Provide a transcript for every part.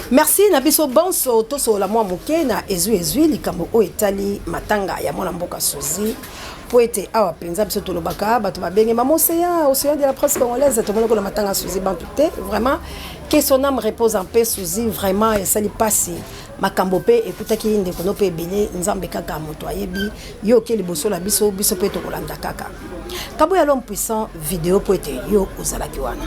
Merci na biso bonso toso la mwa moke na ezui likambo o etali matanga ya mwana mboka Suzi poete awa penza biso tolobaka bato babenge mamoseya océan de la presse congolaise to monoko la matanga Suzi bantuté vraiment que son âme repose en paix Suzi vraiment et sali pasi makambo pe ekutaki inde kono pe belé nzambe kaka moto ayebi yo ke liboso la biso pe to kolanda kaka kabo ya l'homme puissant vidéo poete yo ozala kiwana.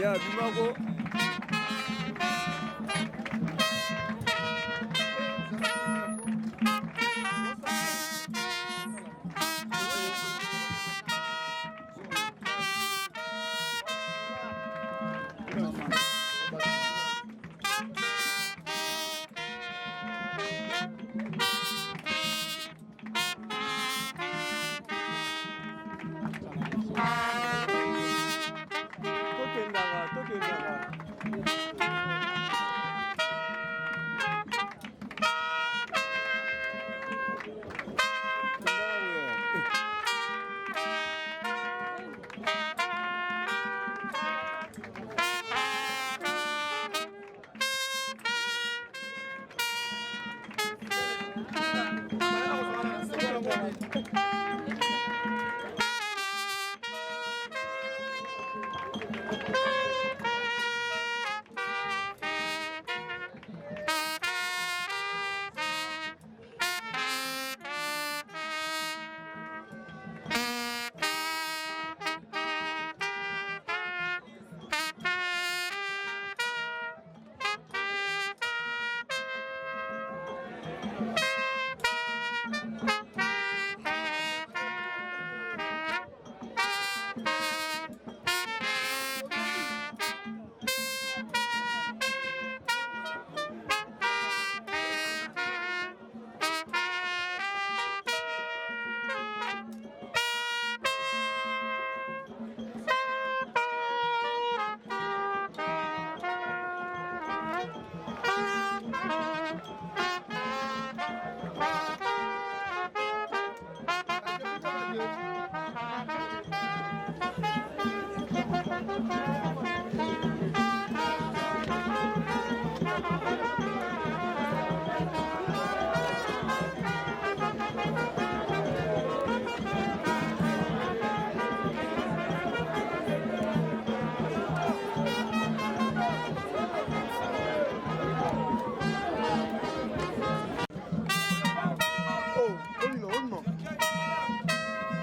Ya bimago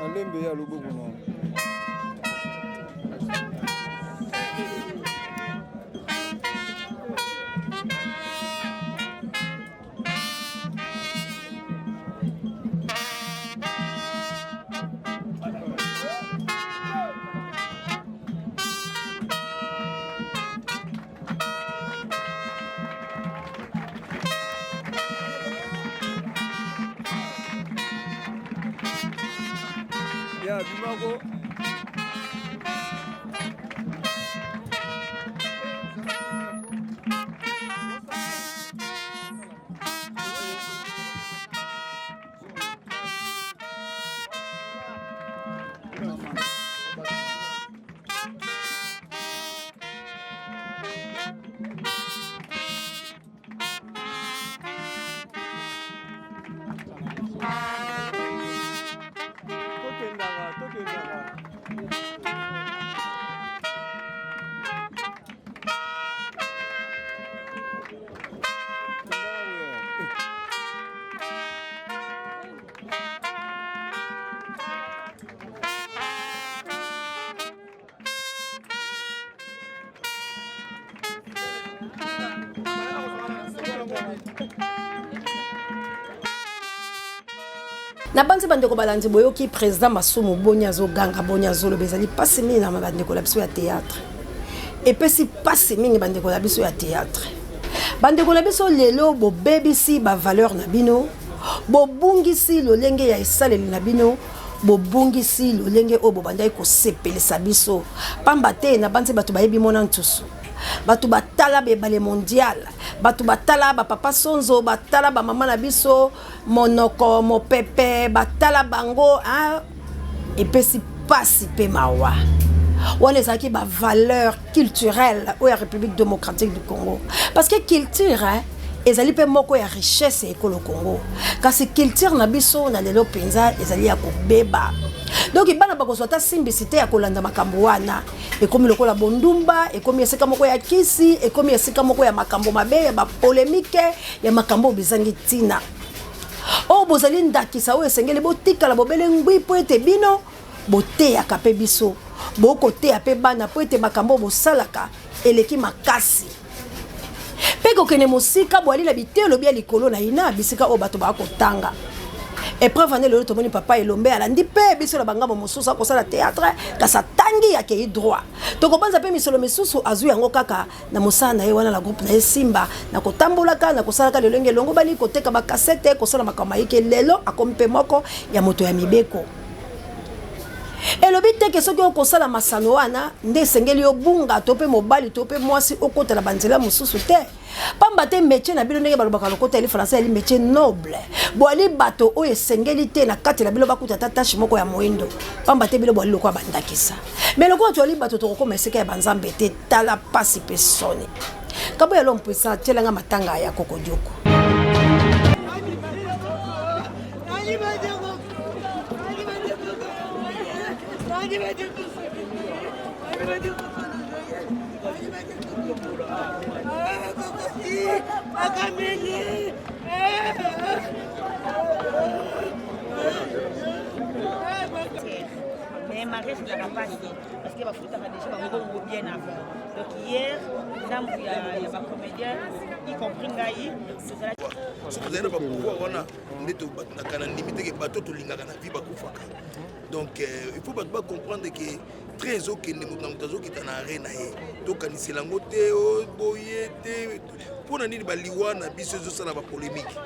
alembe ya loboko na ya bimako na banzi bandeko balandi boyoki président Masumu Bonyazo ganga Bonyazo lo bezali pasi mingi na bandeko la biso ya théâtre et pesi pasi mingi bandeko la biso ya théâtre bandeko la biso lelo bo bebisi ba valeur na bino bo bungisi lolenge ya esaleli na bino bo bungisi lolenge o bo bandai ko sepelisa biso pamba te na banzi bato bayebi mona ntusu batu batala bebale mondial batu batala ba papa sonzo batala ba mama na biso monoko mopepe batala bango hein et pesi pasi pe mawa wana ezalaki ba valeur culturelle ou ya République démocratique du Congo parce que culture hein ezali pe moko ya richesse ekolo Congo kasi culture na biso na lelo penza ezali ya kobeba donc bana bakozwa ta simplicité ya kolanda makambo wana ekomi lokola bondumba ekomi esika moko ya kisi ekomi esika moko ya makambo mabe ya ba polémique ya makambo bizangi tina o bozali ndakisa o esengeli botikala bobele ngwi po ete bino boteya pe biso boko teya pe bana po ete makambo bosalaka eleki makasi peko kene mosika boali la bitelo bia likolo na ina bisika o bato ba kotanga épreuve ane lelo tomoni papa elombe alandi pe biso la bangamo mosusu akosala théâtre kasa tangi ya kei droit tokobanza pe misolo misusu azu yango kaka na mosala na ye wana la groupe na ye Simba na kotambolaka na kosalaka lelenge longo bali koteka ba cassette kosala makama yeke lelo akompe moko ya moto ya mibeko elobi te ke soki okosala masano wana nde sengeli obunga to pe mobali to pe mwasi okotela banzela mosusu te pamba te métier na bino ndenge balobaka lokota eli français eli métier noble boali bato oyo esengeli te na kati na bino bakuta ta tâche moko ya moindo pamba te bino boali lokwa bandakisa mais lokola toali bato tokokoma esika ya banzambe te tala pasi pe soni kabo ya lompwisa tielanga matanga ya kokodioko Mais mariage de la passe parce que va foutre déjà bien avant. Donc hier, il y a pas comédien, y compris Ngaï. Vous avez pas pouvoir on a limité que bateau to linga na vie bakufaka. Donc il faut pas comprendre que très ok ne mutanzo qui est en arena to kanisela ngote o boyete pour nani baliwa na biso zo sala ba polémique.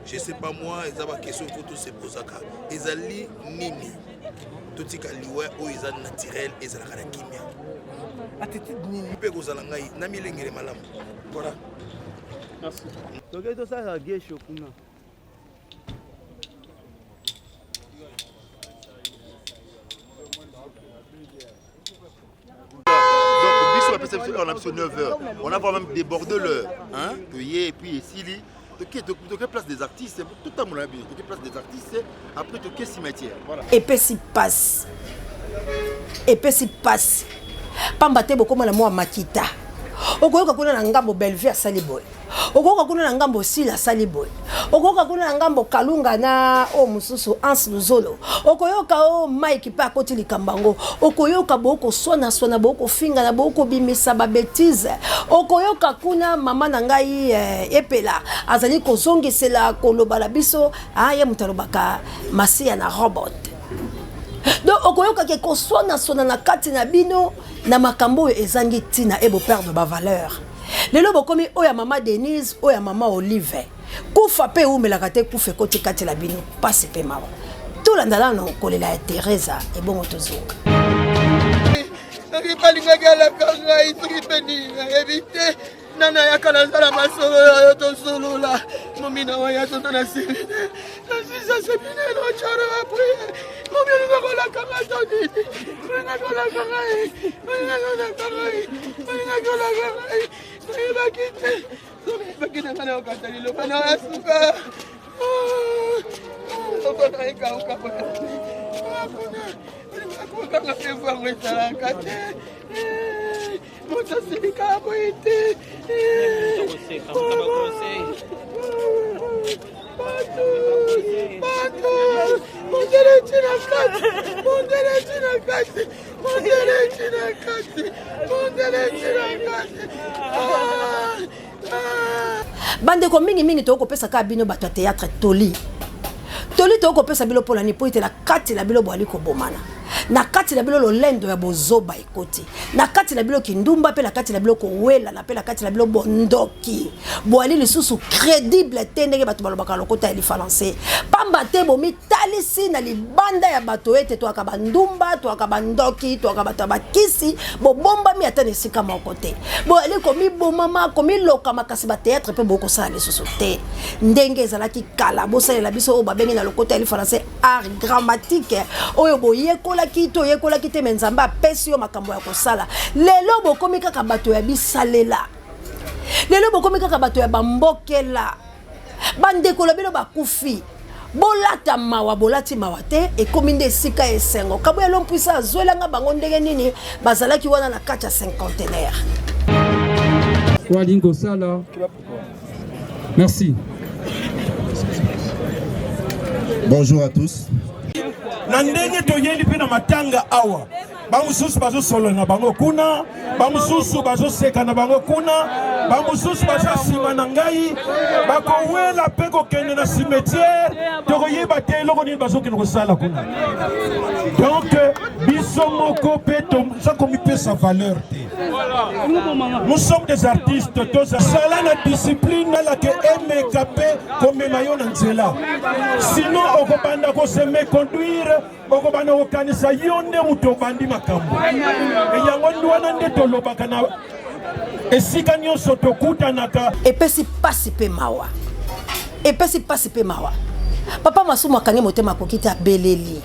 Je sais pas moi, ils ont question photo se posaka. Ezali nini? Totika liwa o ezali naturel ezala kana kimia. Attitude nini pe ko zala ngai na milengere malamu. Voilà. Merci. Donc eto ça gesho kuna. On a besoin de 9h. On a vraiment débordé l'heure. Hein? Et puis ici, de quelle place des artistes, tout à mon avis, de quelle place des artistes, après de quel cimetière. Voilà. Et puis si passe. Et puis si passe. Pambate beaucoup la moi makita. Okoyoka kuna na ngambo Bellevue asali boy. Okoyoka kuna na ngambo Sila asali boy. Okoyoka kuna na ngambo Kalunga na o mususu Ans Luzolo. Okoyoka o Mike pa koti likambango. Okoyoka boko sona boko finga na boko bimisa ba bêtise. Okoyoka kuna mama na ngai epela azali kozongisela koloba la biso aya mutalobaka masia na robot. Donc okoyoka ke kosona na kati na bino na makambo ezangi tina ebo perdre ba valeur. Lelo bokomi oya mama Denise oya mama Olive. Kufa pe umelaka te kufe koti kati la bino passe pe mawa. Tout tolandala no kolela ya Teresa ebongo tozuka nana yakala nzala masolo yo tosolola momina wa ya tonto na sibine na sisa sebine no chara apre momina ngo kola kanga toni nga kola kanga nga kola kanga bakite kana okatali lo bana asuka okota ika ukapaka akuna pevu ngwetala kate Motasika boite. Bande ko mingi to ko pesa ka bino bato ya théâtre toli to ko pesa bilo pola ni po ite la kati la bilo boali ko bomana na kati la bilo lolendo ya bozoba ekoti na kati la bilo kindumba pe la kati la bilo ko wela na pe la kati la bilo bondoki boali lisusu crédible tendeke bato balobaka lokota ya lifalanse pamba te bomi talisi na libanda ya bato ete to akaba ndumba to akaba ndoki to akaba tabakisi bo bomba mi atane sika moko te boali ko mi bomama ko mi loka makasi ba théâtre pe boko sala lisusu te ndenge ezalaki kala bosalela biso o babengi na lokota ya lifalanse art dramatique oyo boyekola kito yekola kite menzamba pesi yo makambo ya kosala lelo bokomi kaka bato ya bisalela lelo bokomi kaka bato ya bambokela bandekola bino bakufi bolata mawa bolati mawa te ekomi nde esika esengo kabo ya lompuisa azwelanga bango ndenge nini bazalaki wana na kati ya cinquantenaire Walingo Sala. Merci. Bonjour à tous. Nandenge toyendi pe na matanga awa bamususu bazo solo na bango kuna bamususu bazo seka na bango kuna bamususu bazo sima na ngai bakowela pe kokende na cimetière tokoyeba te eloko nini bazokende kosala kuna donc biso moko pe tozakomipesa valeur te. Nous sommes des artistes, cela la discipline la que MKP comme maillon en cela. Sinon, on va pas se méconduire, on va pas organiser yonde ou tobandi makambo. Et yango ndwana ndeto lobakana. Et si kanyo sotokuta naka. Et puis si passe pe mawa. Et puis si passe pe mawa. Papa masumu akangi motema kokita beleli.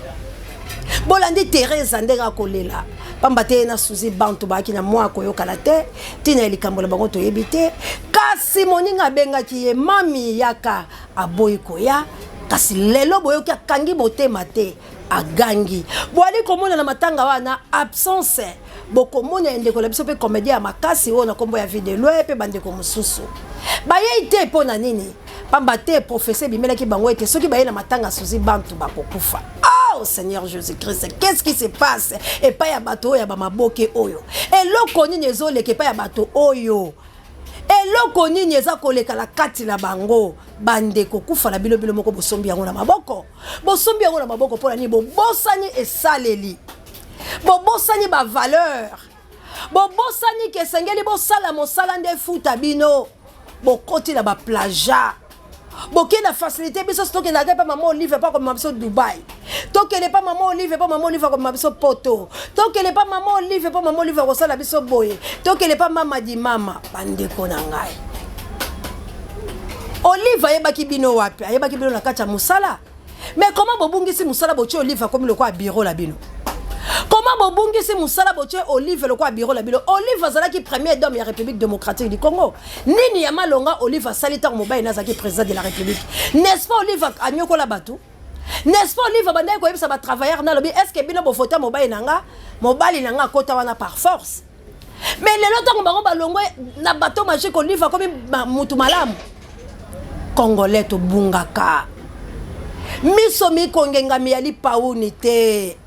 Bolandi Teresa ndega kolela. Pamba te na suzi bantu baki na mwa koyoka te tina elikambola bango to yebite kasi moninga benga ki ye mami yaka aboyi koya kasi lelo boyoki akangi motema te agangi boali komona na matanga wana absence bokomona ndeko la biso pe comédien makasi ona kombo ya vidéo pe bandeko mususu baye ite pona nini pamba te professeur bimela ki bango ete soki baye na matanga suzi bantu bakokufa. Oh Seigneur Jésus-Christ, qu'est-ce qui se passe? Et pas ya bateau ya bamaboke oyo. Et loko nini ezoleke pa ya bateau oyo. Et loko nini ezakoleka la kati la bango bandeko kufa na bilo moko bosombi yango na maboko. Bosombi yango na maboko pona ni bobosani esaleli. Bobosani ba valeur. Bobosani ke sengeli bosala mosala nde futa bino. Bokoti na ba plaja. Boké la facilité, mais ce que n'a pas maman Olive pas comme maman Dubaï. Tant qu'elle n'est pas maman Olive pas maman Olive comme maman Poto. Tant qu'elle n'est pas maman Olive pas maman Olive comme ça la biso boye. Tant qu'elle n'est pas maman di mama bande konangai. Olive ayeba kibino wapi? Ayeba kibino na kacha musala. Mais comment bobungisi musala boche Olive comme le quoi bureau la bino? Comment bobungisi musala boche Olive le quoi bureau la bino? Olive azalaki premier homme de la République démocratique du Congo. Nini ya malonga Olive salita mobile nazaki président de la République. N'est-ce pas Olive anyoko la batou? N'est-ce pas Olive bandai ko yebisa ba travailleur na lobi est-ce que bino bo photo mobile nanga kota wana par force? Mais les lotang bango balongwe na bateau magique Olive comme mutu malamu. Congolais to bungaka. Miso mi kongenga mi ali paunité.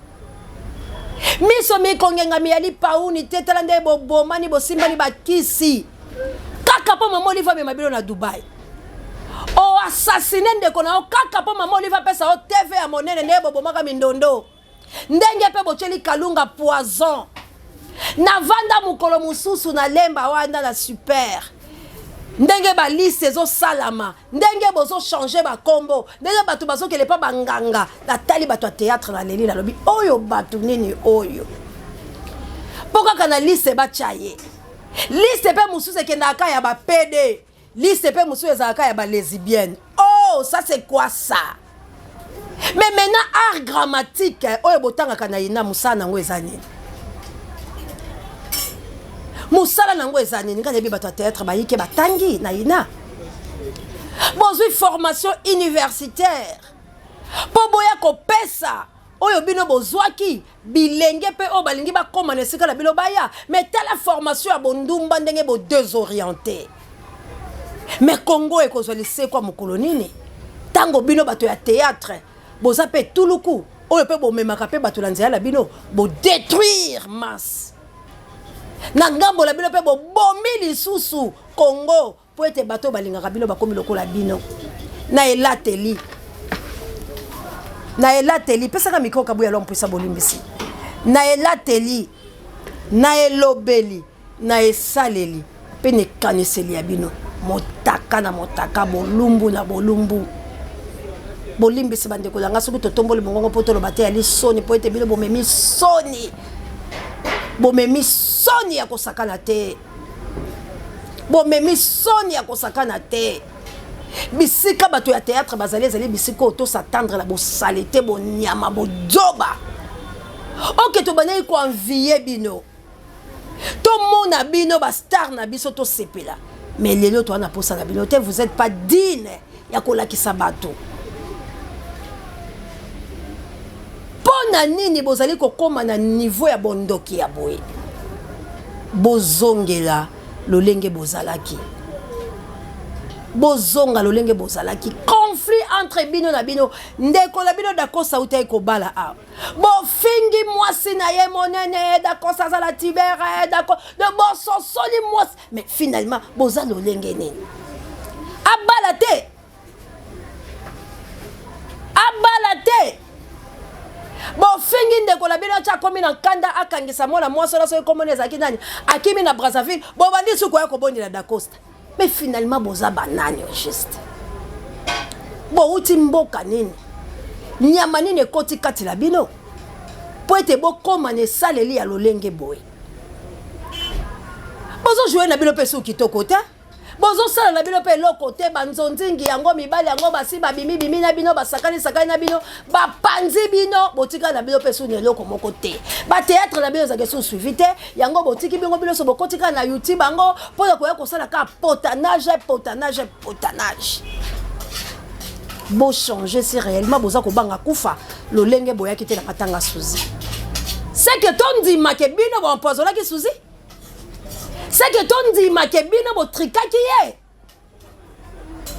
Miso mi kongenga mi ali pauni tetala nde bobomani bosimbani bakisi kaka po mama Olive me mabilo na Dubai o assassiné ndeko na o kaka po mama Olive pesa o TV ya monene nde bobomaka mindondo ndenge pe bocheli kalunga poison na vanda mukolo mususu na lemba wanda na super ndenge ba liste zo salama ndenge bozo changer ba combo ndenge bato bazo kele pa banganga na tali bato théâtre na leli la lobi oyo bato nini oyo pourquoi kana liste ba chaye liste pe mususu ekendaka ya ba PD liste pe mususu ezaka ya ba lesbienne oh ça c'est quoi ça mais maintenant art grammatique oyo botanga kana ina musana ngo ezani musala nango ezani nga nebi bato théâtre bayike batangi na ina bozwi formation universitaire po boya kopesa oyo bino bozwaki bilenge pe o balingi bakoma na esika na bino baya mais tala formation ya bondumba ndenge bo désorienté mais Congo ekozwa lycée kwa mokolo nini tango bino bato ya théâtre boza pe tuluku oyo pe bomemaka pe bato na nzela la bino bo détruire masse na ngambo la bino pe bo bomi lisusu Congo po ete bato balingaka bino bakomi lokola bino na elateli pesaka mikro kabuya lo mpisa bolimbisi na elateli na elobeli na esaleli pe ne kaniseli ya bino motaka na motaka bolumbu na bolumbu bolimbisi bandeko langa soki totomboli mongongo po toloba te ali soni po ete bino bomemi soni ya kosakana te bomemi soni ya kosakana te bisika bato ya théâtre bazali ezali bisika oto s'attendre la bosalete bonyama bojoba oke tobandaki koenvie bino tomona bino bastar na biso tosepela mais lelo toa na posa na bino te vous êtes pas digne ya kolakisa bato pona nini bozali kokoma na niveau ya bondoki ya boye bozongela lolenge bozalaki bozonga lolenge bozalaki conflit entre bino na bino ndeko la bino dakosa utai kobala a bofingi mwasi na ye monene dakosa azala tibere dako de bososoli mwasi mais finalement boza lolenge nini abala te bofingi ndeko la bino tia komi na nkanda akangisa mwana mwasi na so ekomona ezalaki nani akimi na Brazzaville bobandi suku ya kobondela dakosta mais finalement boza banani au juste bouti mboka nini nyama nini ekoti kati la bino po ete bokoma na esaleli ya lolenge boye bozo jouer na bino pe suki kitoko te bozo sala na bino pe eloko te banzonzingi yango mibali yango basi babimi na bino basakani na bino bapanzi bino botika na bino pe su eloko moko te ba théâtre na bino za kesu suivi te yango botiki bingo bino so bokotika na YouTube yango po ya koya kosala ka potanage bo changer si réellement boza ko banga kufa lolenge boya kite na matanga suzi c'est que tondi make bino bo empoisonner ki suzi c'est que tondi make bino bo trikaki ye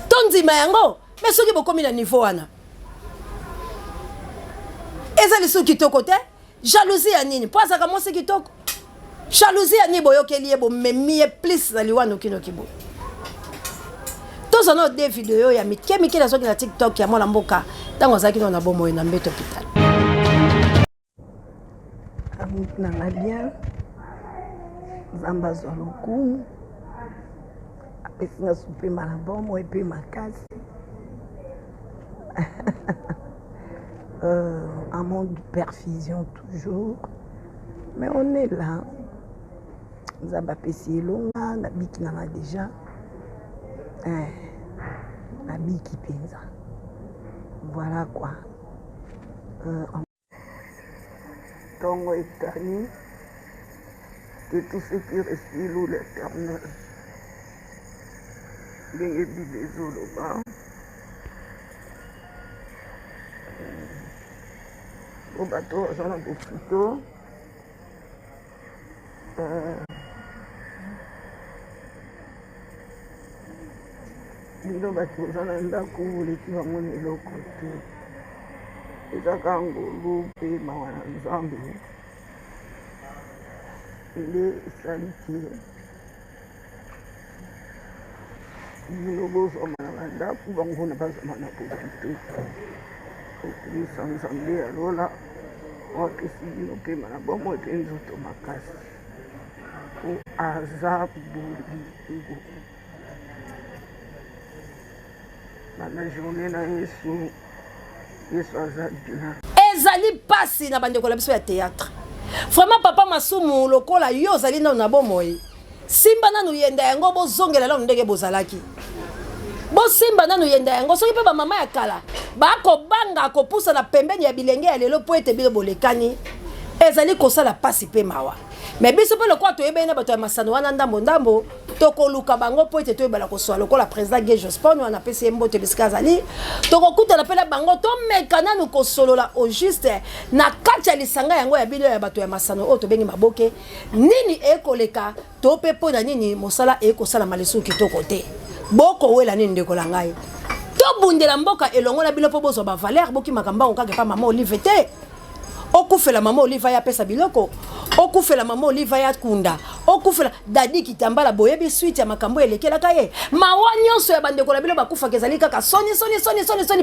tondi mayango mais soki bokomi na niveau wana ezali soki kitoko te jalousie ya nini po azaka mwasi kitoko jalousie ya nini boyokeli ye bomemi ye plus na liwana okinoki boye tozana de video ya mike nazoki na TikTok ya mwana mboka ntango azalaki na bomoye na mbeto hôpital nanga bien nzambe azwa lokumu apesinga supema na bomo epe makasi un monde de perfusion toujours mais on est là nzambe apesi elonga nabiki nanga déjà nabiki mpenza voilà quoi Tongo éternel de tout ce qui respire l'eau l'éternel. Bien des eaux là-bas. Au bateau, j'en ai beaucoup plutôt. Bino bato ozana ndako oleki bango na eloko te ezaka ngolu mpe mawa na nzambe nde esali te bino bozwama na bandako bango na bazwama na profite okomisa nzambe ya lola wapesi bino pema na bomo epe nzoto makasi po aza bolingo bana journée na Yesu azalina ezali pasi na bandeko la biso ya théâtre vraiment papa masumu lokola yo ozali nano na bomoi simba nanu yenda yango bozongela lano ndenge bozalaki bosimba nanu yenda yango soki mpe bamama ya kala bakobanga akopusa na pembeni ya bilenge ya lelo po ete bino bolekani ezali kosala pasi mpe mawa me biso mpe lokola toyebeli na bato ya masano wana ndambo tokoluka bango po ete toyebala kosola lokola président Gay Jospin wana apesi ye mbote bisika azali tokokutana mpe na bango tomeka nanu kosolola au juste na kati ya lisanga yango ya bino ya bato ya masano oyo tobengi maboke nini ekoleka to mpe mpo na nini mosala ekosalama lisusu kitoko te bokowela nini ndeko na ngai tobundela mboka elongo na bino mpo bozwa bavaler bokimaka mbango kaka epa mama Olive te okufela mama Olive ya pesa biloko okufela mama Olive ya kunda okufela dadi kitambala boyebi suite ya makambo elekelaka ye mawa nyonso ya bandeko na bino bakufa kezali kaka soni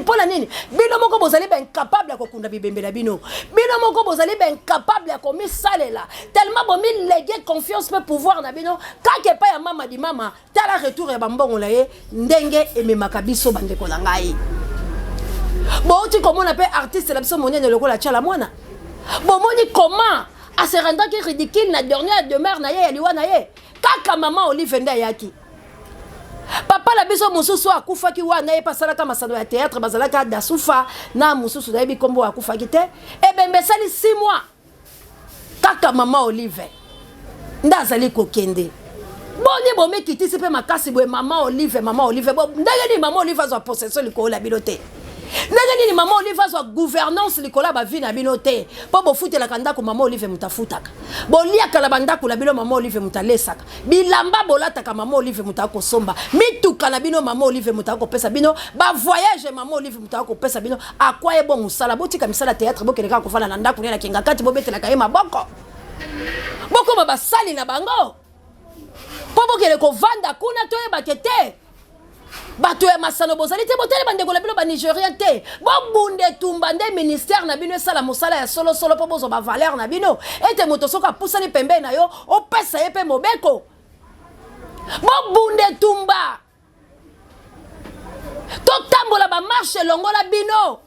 pola nini bino moko bozali ba incapable ya kokunda bibembe na bino bino moko bozali ba incapable ya komisalela tellement bomi léguer confiance pe pouvoir na bino kaka epa ya mama di mama tala retour ya bambongo la ye ndenge ememaka biso bandeko na ngai bouti komona pe artiste la biso monene lokola tchala mwana bomoni comment a se rendre que ridicule na dernière demeure na ye ya liwa na ye kaka mama Olive nda yaki papa la biso mususu akufaki wana ye pasalaka masano ya théâtre bazalaka dasufa na mususu na yebi kombo akufaki te ebembe sali 6 mois kaka mama Olive nda azali kokende boni bomekitisi mpe makasi boye mama Olive ndenge nini mama Olive azwa possession likolo ya bino te ndenge nini mama Olive azwa gouvernance likola bavi na bino te mpo bofutelaka ndako mama Olive mutafutaka boliaka na bandako na bino mama Olive mutalesaka bilamba bolataka mama Olive mutaka kosomba mituka na bino mama Olive mutaka kopesa bino bavoyage mama Olive mutaka kopesa bino akwa ye bon musala botika misala théâtre bokeleka kofana na ndako na kinga kati bobetelaka ye maboko bokoma basali na bango po bokele kovanda kuna toyebake te bato ya masano bozali te botele bandeko na bino ba Nigérien te bobunde tumba nde ministère na bino esala mosala ya solo po bozo ba valeur na bino ete moto soka pusani pembe na yo opesa ye pe mobeko bobunde tumba totambola ba marche longola bino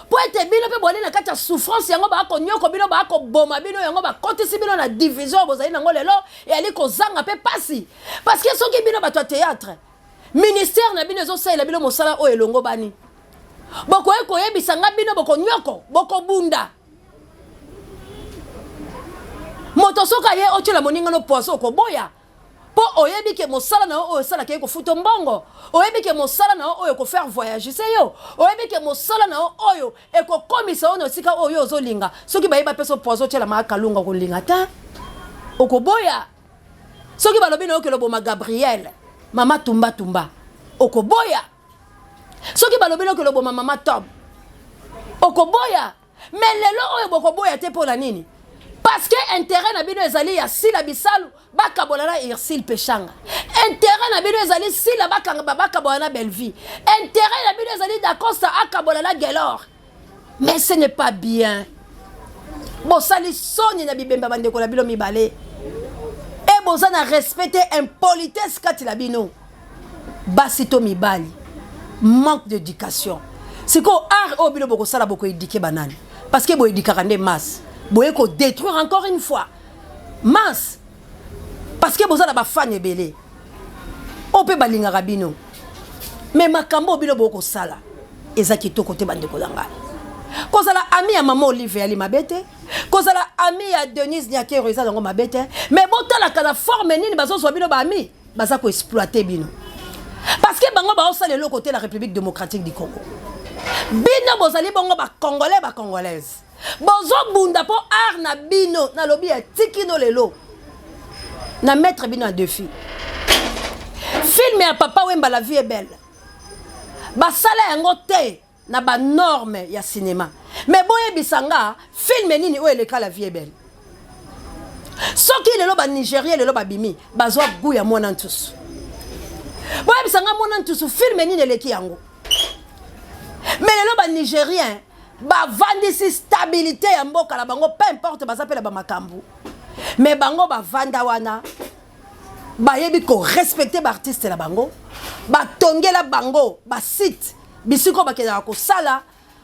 po ete bino pe boli na kati ya souffrance yango bako nyoko bino bako boma bino yango bakotisi bino na division bozali nango lelo eyali kozanga pe pasi parce que soki bino bato ya théâtre ministère na bino ezosalela bino mosala oyo elongo bani bokoye koyebisanga bino bokonyoko bokobunda moto soka ye otyela moninga no poisson okoboya po oyebi ke mosala na oyo esalaka ye kofuta mbongo oyebi ke mosala na oyo ekofaire voyage se yo oyebi ke mosala na oyo ekokomisa oyo na esika oyo ozolinga soki bayeba mpe so poisson otyela maakalunga kolinga ta okoboya soki balobi na yo keloboma Gabriel mama tumba okoboya soki balobelo ke loboma mama top okoboya mais lelo oyo bokoboya te pona nini parce que intérêt na bino ezali ya sila bisalu bakabola na Irsil Pechanga intérêt na bino ezali sila bakanga bakabola na Bellevue intérêt na bino ezali d'Acosta akabola na Gelor mais ce n'est pas bien bosali soni na bibemba bandeko na bino mibale et boza na respecter impolitesse kati la bino basito mibali manque d'éducation siko art o bino boko sala boko éduquer banane parce que bo édikaka nde masse boye ko détruire encore une fois masse parce que boza na ba fan ebele o pe balingaka bino mais makambo bino boko sala ezaki to côté bandeko langa kozala ami ya mama Olive ali mabete kozala ami ya Denise Nyakero eza ngo mabete mais botala kana forme nini bazozwa bino ba ami baza ko exploiter bino parce que bango ba osala le côté la République démocratique du Congo bino bozali bongo ba congolais ba congolaise bozo bunda po art na bino na lobi ya tikino lelo na mettre bino en défi film ya Papa Wemba La Vie est Belle basala yango te na ba norme ya cinéma mais boye bisanga film nini o eleka La Vie est Belle soki lelo ba Nigérien lelo ba bimi bazwa goût ya mwana ntusu boye bisanga mwana ntusu film nini eleki yango mais lelo ba Nigérien ba vandisi stabilité ya mboka la bango peu importe bazapela ba makambu mais bango ba vanda wana ba yebi ko respecter ba artiste la bango ba tongela bango ba site bisiko bakela ko sala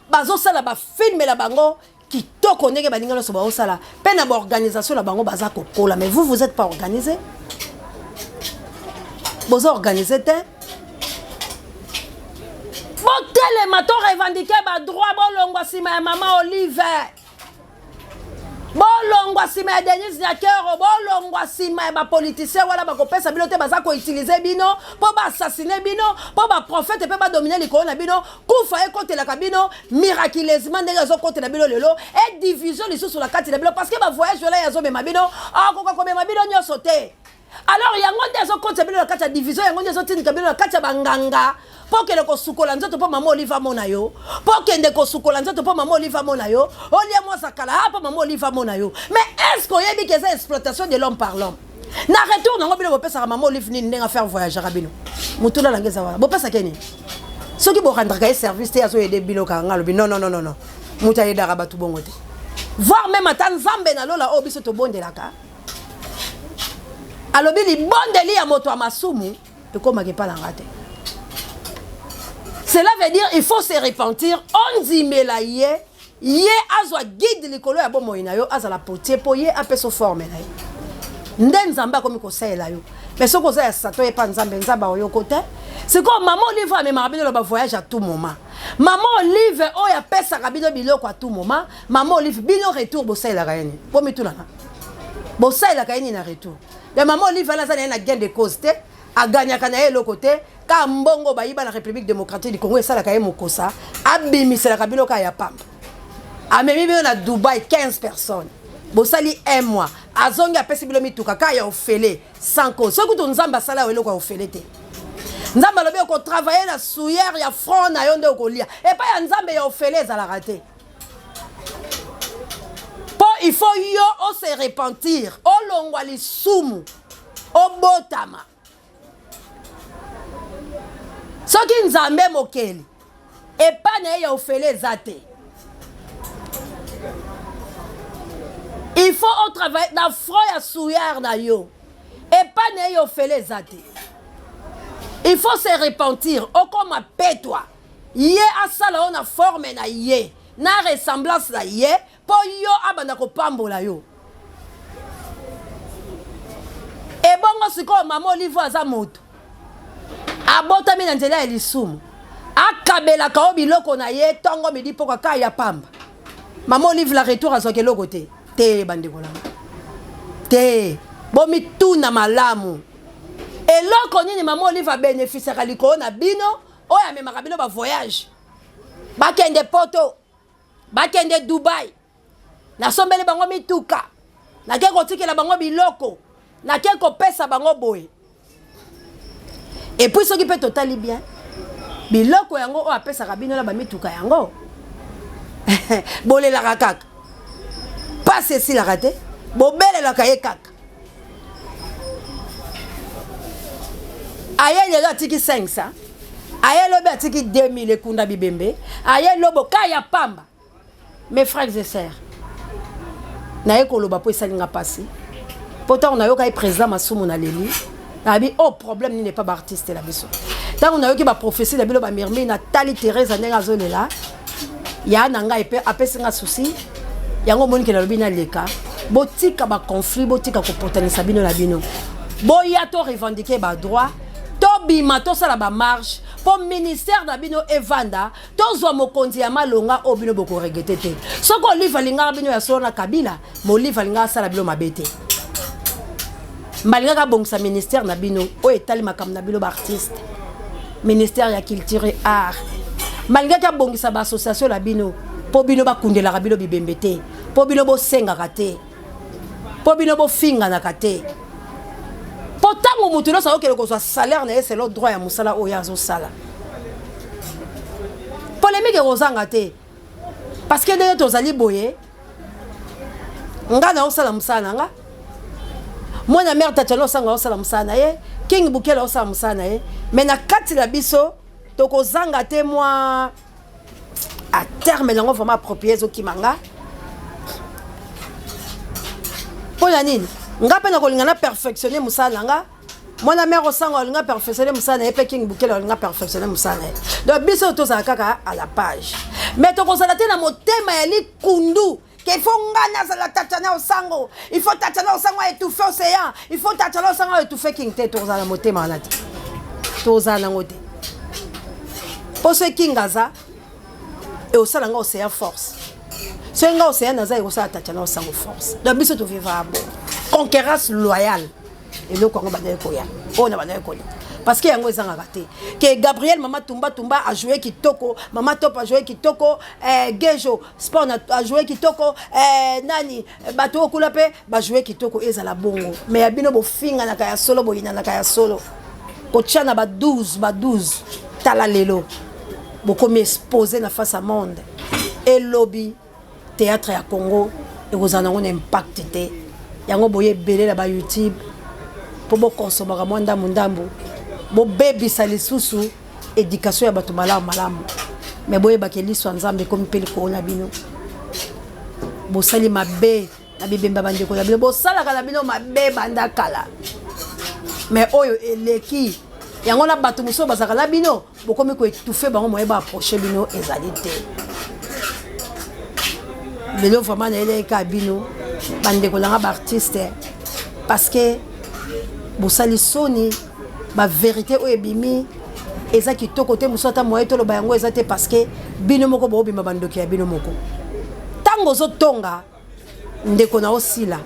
bazo sala ba filmer la bango kitoko ndenge balinga loso ba sala pe na ba organisation la bango baza kokola mais vous êtes pas organisé vous organisé te botele mato revendiquer ba droit bolongwa sima ya mama Olive bolongwa sima ya Denis Nyakero bolongwa sima ya ba politicien wala ba kopesa bino te baza ko utiliser bino po ba assassiner bino po ba prophète pe ba dominer likolo na bino kufa ekotela ka bino miraculeusement ndenge zo kotela bino lelo et division lisu sur la carte de bino parce que ba voyage là yazo mema bino akoko ko mema bino nyoso te alors yango ndezo kotela bino la carte de division yango ndezo tindika bino la carte banganga pour que le kosukola nzoto po mama Olive mona yo pour que ndeko sukola nzoto po mama Olive mona yo olia mo sakala po mama Olive mona yo mais est-ce qu'on yebi que c'est exploitation de l'homme par l'homme na retour nango bino bopesa mama Olive ni ndenga faire voyage rabino mutula langeza wala bopesa keni soki bo rendre ka service te azo aider bino ka ngalo non non non non muta yeda rabatu bongo te voir même atan zambe na lola obiso to bondelaka alobi li bondeli ya moto amasumu ekoma ke pala ngate. Cela veut dire il faut se repentir. On dit mais là yé azwa guide likolo ya bomo inayo azala potier po yé apeso forme na ye. Ndenzamba komi ko sela yo. Mais ce que ça sato e pa nzambe nzamba oyo côté. C'est comme maman Olive a même rabino ba voyage à tout moment. Maman Olive o ya pesa rabino biloko à tout moment. Maman Olive bino retour bo sela kayeni. Bo mitulana. Bo sela kayeni na retour. Le maman Olive la za na gain de cause te. A gagné kanaye le côté ka mbongo bayiba la République démocratique du Congo et ça la kaye mokosa abimisa la kabilo ka ya pamba amemi bi na Dubaï 15 personnes bosali un mois azongi apesi bilo mituka ka ya ofele sans cause soki to nzamba sala welo ko ofele te nzamba lobi ko travailler na souillère ya front na yo nde ko lia et pas ya nzambe ya ofele za la raté po il faut yo o se repentir o longwa li sumu o botama. Soki nzambe mokeli epane ya ofele zate il faut au travail na front ya souillard na yo epane ya ofele zate il faut se repentir okoma petwa ye asala ona forme na ye na ressemblance na ye po yo abanda ko pambola yo e bongo siko mama Olive aza moto abotami na nzela ya lisumu akabelaka o biloko na ye tongo midi poka ka ya pamba mama Olive la retour azoke loko te te bandeko langa te bomi tuna malamu eloko nini mama Olive a bénéficiera likolo na bino oyo amemaka bino ba voyage bakende poto bakende Dubaï nasombeli bango mituka nake kotikela bango biloko nake kopesa bango boye. Et puis ce qui peut totalement bien biloko yango o apesa kabino la ba mituka yango bolela kaka pas ceci la raté bobele la kaye kaka ayele la tiki 500 ayele ba tiki 2000 ekunda bibembe ayele bo kaya pamba. Mes frères et sœurs na ekoloba po esalinga pasi pourtant on a yo kay président masumu na leli. Oh, problème n'est pas artiste la biso. Tant on a eu qui va prophétie la bilo ba mirmi na tali Thérèse ndenga zone là. Ya nanga epé apesinga souci. Yango moni ke la lobina leka. Botika ba conflit, botika ko potenisa bino la bino. Boya to revendiquer ba droit. To bima to sala ba marche. Pour ministère na bino evanda, to zo mokonzi ya malonga o bino boko regete te. Soko Olive linga bino ya sona Kabila, mo Olive linga sala bilo mabete. Malgré que ministère na bino o etali makam na bino ba artiste ministère ya culture et art malgré que bongisa ba association la bino po bino ba kundela ka bino bibembete po bino bo senga kate po bino bo finga na kate po tango mutu no sa okelo ko salaire na c'est le droit ya musala o ya zo sala polémique rozanga te parce que de tozali boye nga na osala musala nga moi na mère tatalo sanga osala musana ye king bukela osala musana ye mais na kati la biso toko zanga te moi à terme nango vraiment approprié zo kimanga po ya nini nga pe na kolinga na perfectionner musala nga Moi la mère au sang on a perfectionné musana et Peking bouquet on a perfectionné musana. Donc biso to ça kaka à la page. Mais to kosala te na motema ya li kundu. Qu'il faut ngana la tachana au sango. Il faut tachana au sango étouffer océan. Il faut tachana au sango étouffer king te to kosala motema na te. To kosala ngote. Pour ce kingaza et au salanga océan force. Ce nga océan naza et au salanga tachana au sango force. Donc biso to vivre à bon. Conquérance loyale. Et le Congo banaye koya. Oh na banaye koya. Parce que yango ezanga raté. Que Gabriel Mama Tumba a joué Kitoko, Mama Top a joué Kitoko, Gejo Spawn a joué Kitoko, nani Bato Kulape ba joué Kitoko ezala bongo. Mais abino bo finga na kaya solo bo ina na kaya solo. Kochana ba 12 tala lelo. Boko m'exposer na face à monde. Et lobby théâtre ya Congo et vous en avez un impact té. Yango boye belé la ba YouTube. Pour consommer à mwanda mundambu bo baby sali susu éducation ya bato malamu mais boye bakeli so nzambe comme peli ko na bino bo sali mabe na bibemba bande ko na bino bo sala kana bino mabe banda kala mais oyo eleki yango na bato muso bazaka na bino bo komi ko étouffer bango moye ba approcher bino ezalité lelo vraiment na ele ka bino bande ko langa ba artiste parce que bosali soni ba vérité o ebimi eza kitoko te musota moye to lo bayango eza te parce que bino moko bo bima bandoki ya bino moko tango zo tonga ndeko na osila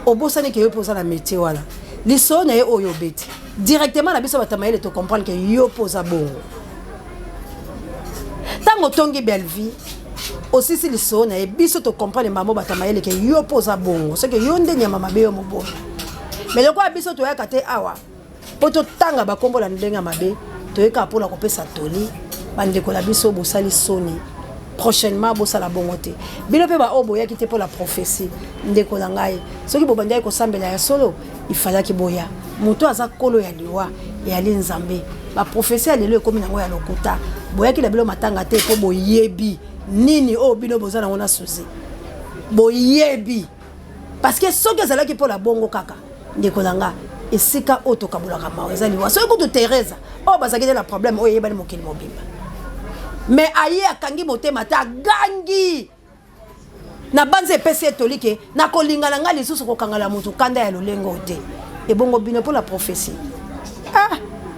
obosani ke yo posa la métier wala liso na ye oyo beti directement na biso batamaele to comprendre que yo posa bongo tango tongi belle vie aussi si liso na ye biso to comprendre mamo batamaele que yo posa bongo c'est que yo ndenya mama be yo mobo. Mais le quoi biso to ya kate awa poto tanga ba kombo la ndenga mabe to yeka pour la kopesa toli bande ko la biso bo sali soni prochainement bo sala bongote bino pe ba obo ya kite pour la prophétie ndeko na ngai soki bo bande ko sambela ya solo il fallait ki boya moto aza kolo ya liwa ya linzambe ba prophétie alelo ekomi nango ya lokuta boya ki la bilo matanga te po boyebi nini o bino bozana ngona suzi boyebi parce que soki azala ki pour la bongo kaka ndeko nanga esika oto kabulaka mawe ezali wa so ekutu Teresa o bazaki la problème o yebali mokili mobimba mais aye akangi motema ta gangi na banze pese tolike na kolingana nga lisusu kokangala mutu kanda ya lolengo te e bongo bino pour la prophétie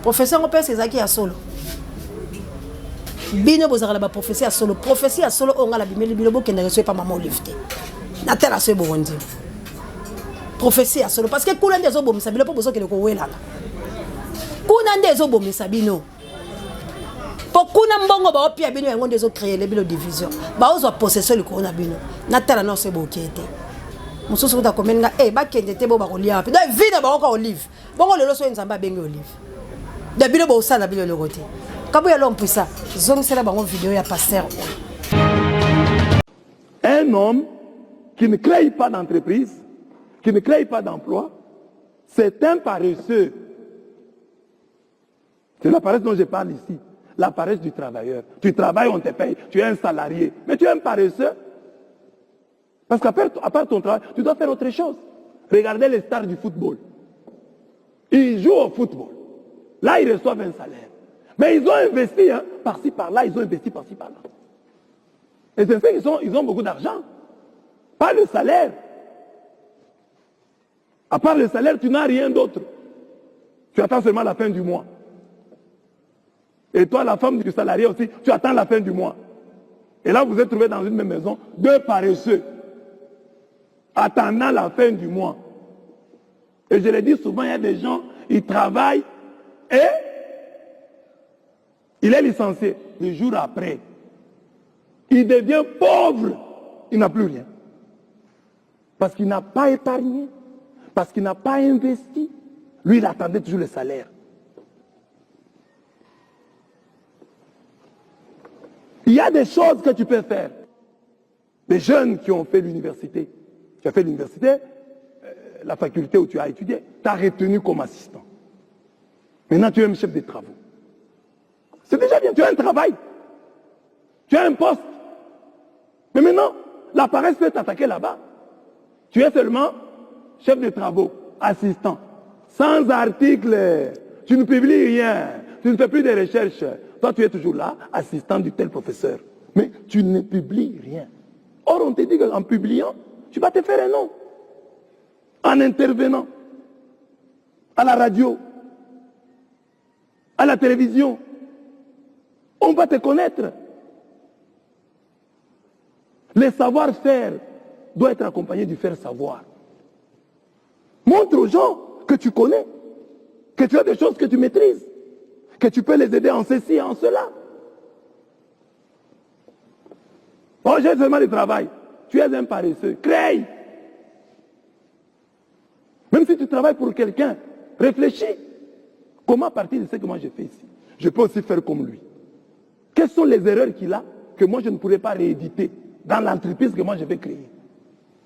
prophétie ngo pese ezaki ya solo bino bozakala ba prophétie ya solo onga la bimeli bino bokenda reso pa mama olifte na tela so bondi prophétie à solo parce que kuna ndezo bomisa bino po bozokele ko welana kuna ndezo bomisa bino po kuna mbongo ba opia bino yango ndezo créer les bilo division ba ozo possession le corona bino na tala no se bokete mususu kuta komenga ba kende te bo ba kolia pe donc vina ba ko olive bongo lelo so nzamba bengi olive de bino bo sala bino le côté kabo ya l'homme puissant zong sela bango vidéo ya pasteur un homme qui ne crée pas d'entreprise, qui ne crée pas d'emploi, c'est un paresseux. C'est la paresse dont je parle ici. La paresse du travailleur. Tu travailles, on te paye. Tu es un salarié. Mais tu es un paresseux. Parce qu'à part ton travail, tu dois faire autre chose. Regardez les stars du football. Ils jouent au football. Là, ils reçoivent un salaire. Mais ils ont investi par-ci, par-là. Ils ont investi par-ci, par-là. Et c'est fait qu'ils ont beaucoup d'argent. Pas le salaire. À part le salaire, tu n'as rien d'autre. Tu attends seulement la fin du mois. Et toi, la femme du salarié aussi, tu attends la fin du mois. Et là, vous êtes trouvés dans une même maison, deux paresseux, attendant la fin du mois. Et je le dis souvent, il y a des gens, ils travaillent et il est licencié. Le jour après, il devient pauvre. Il n'a plus rien. Parce qu'il n'a pas épargné. Parce qu'il n'a pas investi. Lui, il attendait toujours le salaire. Il y a des choses que tu peux faire. Des jeunes qui ont fait l'université. Tu as fait l'université, la faculté où tu as étudié, tu as retenu comme assistant. Maintenant, tu es un chef de travaux. C'est déjà bien, tu as un travail. Tu as un poste. Mais maintenant, la paresse peut t'attaquer là-bas. Tu es seulement chef de travaux, assistant. Sans article, tu ne publies rien, tu ne fais plus de recherches. Toi, tu es toujours là, assistant du tel professeur. Mais tu ne publies rien. Or, on te dit qu'en publiant, tu vas te faire un nom. En intervenant à la radio, à la télévision, on va te connaître. Le savoir-faire doit être accompagné du faire-savoir. Montre aux gens que tu connais, que tu as des choses que tu maîtrises, que tu peux les aider en ceci et en cela. Oh, j'ai seulement du travail. Tu es un paresseux. Crée. Même si tu travailles pour quelqu'un, réfléchis. Comment, à partir de ce que moi j'ai fait ici, je peux aussi faire comme lui? Quelles sont les erreurs qu'il a que moi je ne pourrais pas rééditer dans l'entreprise que moi je vais créer?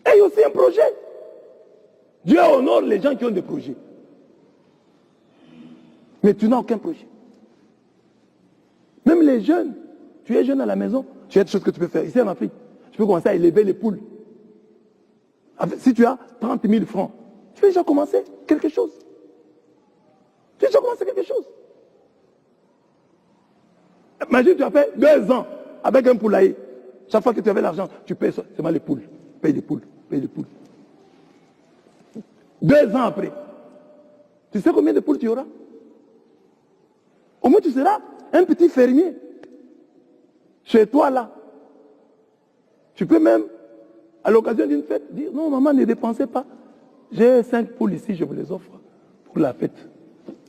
Et il y a aussi un projet. Dieu honore les gens qui ont des projets. Mais tu n'as aucun projet. Même les jeunes, tu es jeune à la maison, tu as des choses que tu peux faire. Ici en Afrique, tu peux commencer à élever les poules. Si tu as 30 000 francs, tu peux déjà commencer quelque chose. Tu peux déjà commencer quelque chose. Imagine, tu as fait 2 ans avec un poulailler. Chaque fois que tu avais l'argent, tu payes seulement les poules. Paye les poules, paye les poules. 2 ans après, tu sais combien de poules tu auras? Au moins tu seras un petit fermier. Chez toi là. Tu peux même, à l'occasion d'une fête, dire non maman, ne dépensez pas. J'ai 5 poules ici, je vous les offre pour la fête.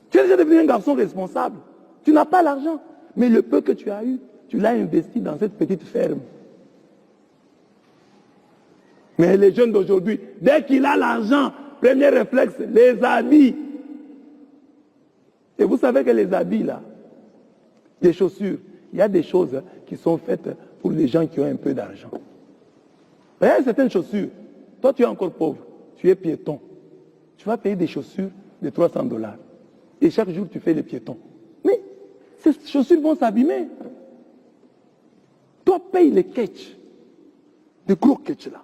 Tu es déjà devenu un garçon responsable. Tu n'as pas l'argent. Mais le peu que tu as eu, tu l'as investi dans cette petite ferme. Mais les jeunes d'aujourd'hui, dès qu'il a l'argent, premier réflexe, les habits. Et vous savez que les habits là, les chaussures, il y a des choses qui sont faites pour les gens qui ont un peu d'argent. Il y a certaines chaussures, toi tu es encore pauvre, tu es piéton. Tu vas payer des chaussures de $300. Et chaque jour tu fais les piétons. Mais ces chaussures vont s'abîmer. Toi paye les ketchs, des gros ketchs là.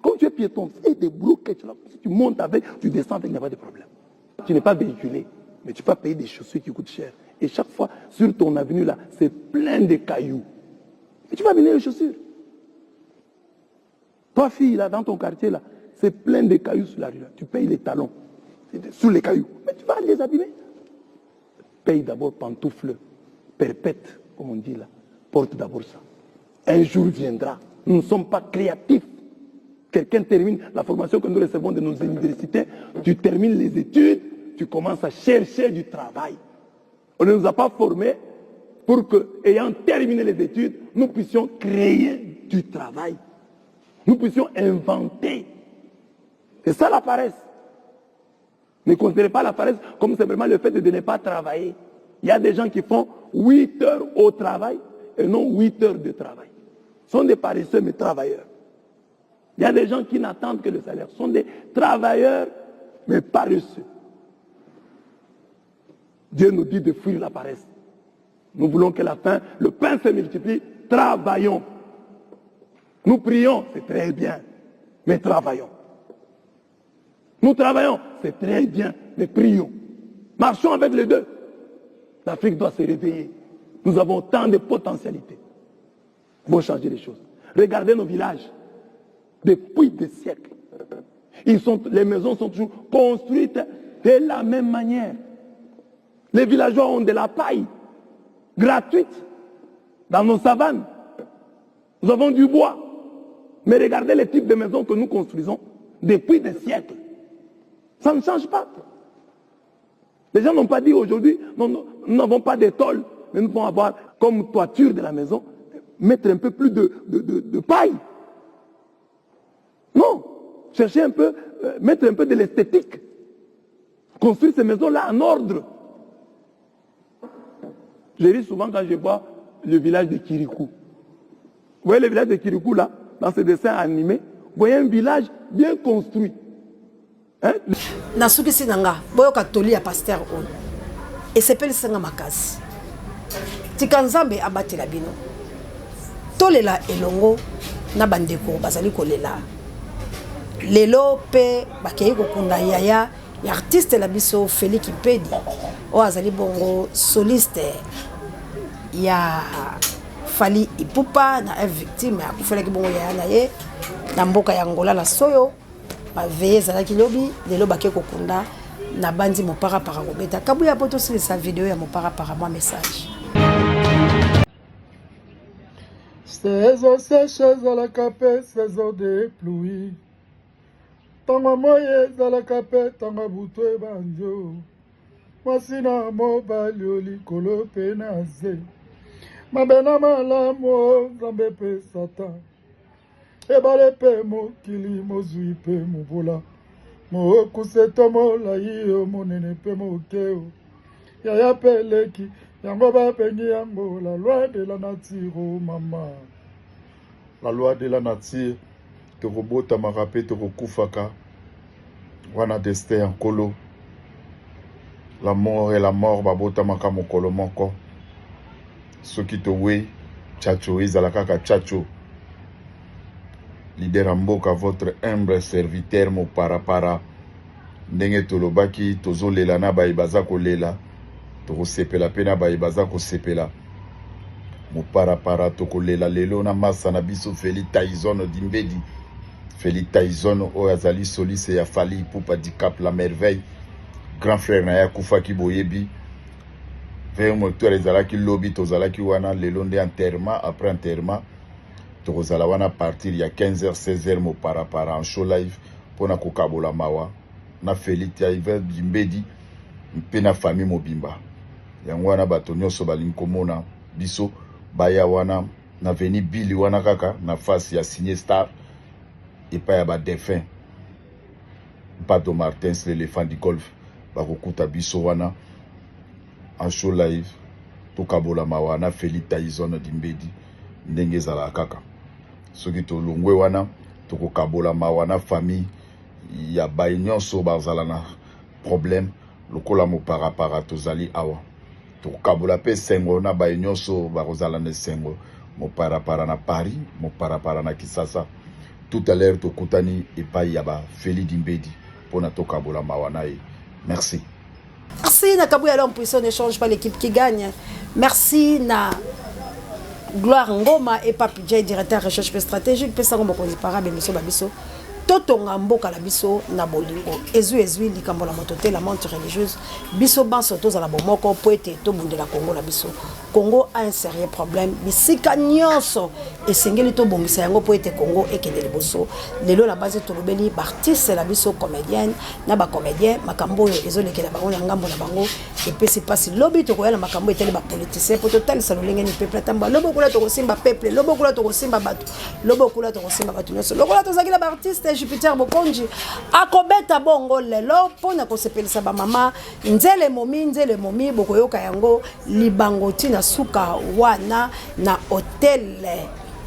Comme tu es piéton, fais des gros ketchs là. Si tu montes avec, tu descends avec, il n'y a pas de problème. Tu n'es pas véhiculé, mais tu vas payer des chaussures qui coûtent cher. Et chaque fois, sur ton avenue là, c'est plein de cailloux. Et tu vas venir les chaussures. Toi, fille, là, dans ton quartier là, c'est plein de cailloux sur la rue là. Tu payes les talons, sous les cailloux. Mais tu vas les abîmer. Paye d'abord pantoufles, perpètes, comme on dit là. Porte d'abord ça. Un jour viendra. Nous ne sommes pas créatifs. Quelqu'un termine la formation que nous recevons de nos universités, tu termines les études, tu commences à chercher du travail. On ne nous a pas formés pour que, ayant terminé les études, nous puissions créer du travail. Nous puissions inventer. C'est ça la paresse. Ne considérez pas la paresse comme simplement le fait de ne pas travailler. Il y a des gens qui font 8 heures au travail et non 8 heures de travail. Ce sont des paresseux mais travailleurs. Il y a des gens qui n'attendent que le salaire. Ce sont des travailleurs mais paresseux. Dieu nous dit de fuir la paresse. Nous voulons que la faim, le pain se multiplie. Travaillons. Nous prions, c'est très bien, mais travaillons. Nous travaillons, c'est très bien, mais prions. Marchons avec les deux. L'Afrique doit se réveiller. Nous avons tant de potentialités. Il faut changer les choses. Regardez nos villages. Depuis des siècles. Les maisons sont toujours construites de la même manière. Les villageois ont de la paille gratuite dans nos savanes. Nous avons du bois. Mais regardez les types de maisons que nous construisons depuis des siècles. Ça ne change pas. Les gens n'ont pas dit aujourd'hui, nous n'avons pas d'étole, mais nous pouvons avoir comme toiture de la maison, mettre un peu plus de paille. Non, chercher un peu, mettre un peu de l'esthétique. Construire ces maisons-là en ordre. Je ris souvent quand je vois le village de Kirikou. Vous voyez le village de Kirikou là, dans ce dessin animé, vous voyez un village bien construit. Na suki sinanga, boyo katoli ya pasteur on. Et c'est pas le sanga makasi. Tikanzambe abati la bino. Tolela elongo na bandeko bazali kolela. Lelo pe bakei kokunda yaya ya artiste la biso Félix Kipedi o azali bongo soliste ya Fally Ipupa na victime ya kufelaki bongo ya na ye na mboka ya Angola la soyo ba veye zalaki lobi lelo bake kokunda na bandi mopara para kobeta kabuya poto sili sa video ya mopara para moi message. Saison sèche ezalaka mpe saison de pluie ntango moi ezalaka mpe ntango butu ebanjo mwasi na mobali o likolo mpe na ze mabe na malamu nzambe mpe satan ebale mpe mokili mozwi mpe mobola mokuse to molai o monene mpe moke yaya mpe leki yango babengi yango la loi de la nature o mama la loi de la nature tokobotamaka mpe tokokufaka wana destin ya nkolo la mort et la mort babotamaka mokolo moko soki towe tchacho ezala kaka tchacho leader ya mboka votre humble serviteur moparapara ndenge tolobaki tozolela na baye baza kolela tokosepela mpe na baye baza kosepela moparapara tokolela lelo na masa na biso Félix Tyson Dimbedi Félix Tyson oyo azali soliste ya Fally Ipupa di Cap la merveille grand frère na ye akufaki boyebi vers moteur ezalaki lobi tozalaki wana lelo nde enterrement après enterrement tokozala wana partir ya 15h 16h moparapara en show live mpona kokabola mawa na Félix Tyson Dimbedi mpe na famille mobimba yango wana bato nyonso balingi komona biso baya wana na veni bili wana kaka na face ya signé star epai ya badefin Pato Martins l'éléphant du golf bakokuta biso wana en show live tokabola mawa na Félix Tyson Dimbedi ndenge ezala kaka soki tolongwe wana tokokabola mawa na famille ya baye nyonso bazala na problème lokola moparapara tozali awa tokokabola mpe sengo na baye nyonso bakozala na sengo moparapara na Paris moparapara na Kisasa tout à l'heure tokutani epai ya ba Félix Dimbedi mpona tokabola mawa na ye. Merci. Merci na Kabouya l'homme puissant ne change pas l'équipe qui gagne. Merci na Gloire Ngoma et Papi J directeur recherche stratégique pesa ngombo konzi parabe miso babiso totonga mboka la biso na bolingo ezui likambo la motote la montre religieuse biso banso toza la bomoko poete to bundela Congo la biso Congo a un sérieux problème bisika nyonso esengeli to bongisa yango poete Congo ekende liboso lelo la base to lobeli artiste la biso comédienne na ba comédien makambo yo ezolekela bango na ngambo na bango epesi pasi lobi to koyala makambo eteli ba politicien poto tal salolenge ni peuple tamba lobo kula to kosimba peuple lobo kula to kosimba bato lobo kula to kosimba bato nyonso lokola to zakila ba artiste Jupiter Bokonji akobeta bongo lelo pona kosepelisa ba mama nzele momi bokoyoka yango libango tina suka wana na hotel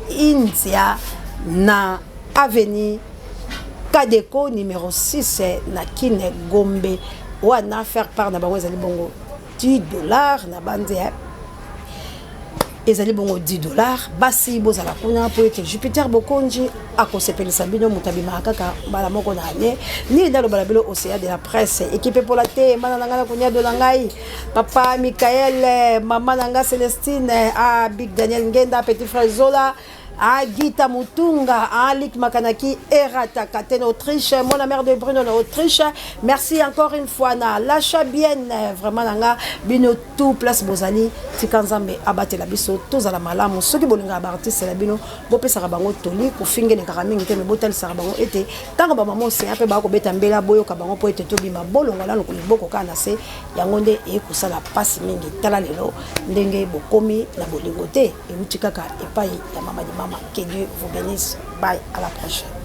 India na avenue Kadeko numéro 6 na Kine Gombe wana faire part na bango ezali bongo $10 na bande ezali bongo $10 basi bozala kuna po ete Jupiter Bokonji akosepelisa bino mutabima kaka bala moko na ane ni ndalo bala bilo océan de la presse équipe pour la te mana nanga kunya de langai papa Michael mama nanga Celestine Big Daniel Ngenda petit frère Zola Gita Mutunga, Alik Makanaki, Erata Katen Autriche, mon mère de Bruno en Autriche. Merci encore une fois na l'achat bien vraiment nanga bino tout place Bozali Tikanzambe abate la biso tous à la malamu ceux qui bolinga artiste la bino bo pesa bango toli ko finge ne karamingi te me botel sarabango ete tango ba maman c'est un peu ba ko beta mbela boyo ka bango po ete to bima bolonga la ko liboko kana se yango nde e ko sala passe mingi tala lelo ndenge bokomi na bolingo te e utikaka epai ya mama di mama. Que Dieu vous bénisse. Bye, à la prochaine.